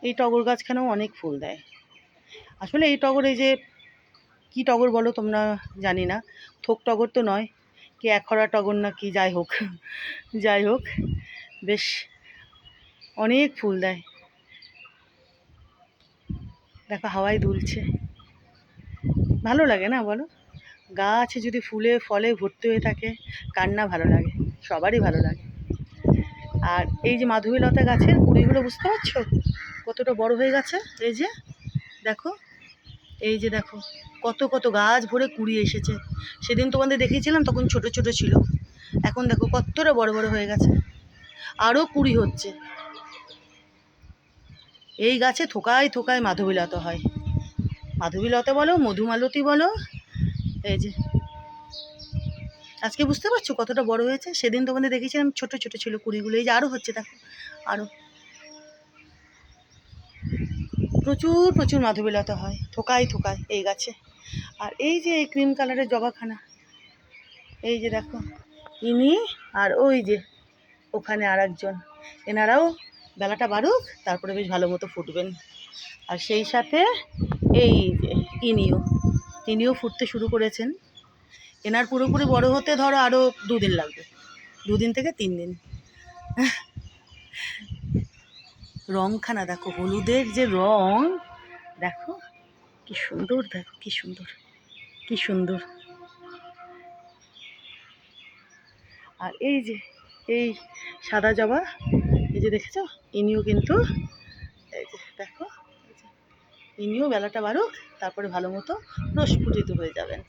এই টগর গাছখানেও অনেক ফুল দেয়। আসলে এই টগর, এই যে কি টগর বলো তোমরা জানি না, থোক টগর তো নয়, কি একখরা টগর না কি, যাই হোক যাই হোক, বেশ অনেক ফুল দেয়। দেখো হাওয়ায় দুলছে, ভালো লাগে না বলো? গাছ যদি ফুলে ফলে ভর্তি হয়ে থাকে, কার না ভালো লাগে? সবারই ভালো লাগে। আর এই যে মাধবীলতা গাছের কুড়িগুলো বুঝতে পারছো কতটা বড় হয়ে গেছে? এই যে দেখো, এই যে দেখো, কত কত গাছ ভরে কুড়ি এসেছে। সেদিন তোমাদের দেখিয়েছিলাম, তখন ছোট ছোট ছিল, এখন দেখো কতটা বড় বড় হয়ে গেছে, আরও কুড়ি হচ্ছে। এই গাছে থোকায় থোকায় মাধবীলতা হয়, মাধবীলতা বলো, মধুমালতী বলো। এই যে আজকে বুঝতে পারছো কতটা বড় হয়েছে? সেদিন তোমাদের দেখেছিলাম ছোট ছোট ছিল কুড়িগুলো, এই যে আরও হচ্ছে, দেখো আরও প্রচুর প্রচুর মাধবীলতা হয়, থোকায় থোকায় এই গাছে। আর এই যে এই ক্রিম কালারের জবাখানা, এই যে দেখো ইনি, আর ওই যে ওখানে আর একজন, এনারাও বেলাটা বাড়ুক, তারপরে বেশ ভালো মতো ফুটবেন। আর সেই সাথে এই যে ইনিও ফুটতে শুরু করেছেন। এনার পুরোপুরি বড় হতে ধরো আরও 2 দিন লাগবে, 2 দিন থেকে 3 দিন। রংখানা দেখো, হলুদের যে রং, দেখো কি সুন্দর, দেখো কি সুন্দর, কি সুন্দর। আর এই যে এই সাদা জবা, এই যে দেখেছ, ইনিও কিন্তু, এই যে দেখো, ইনিও বেলাটা বাড়ুক, তারপরে ভালো মতো প্রস্ফুটিত হয়ে যাবেন।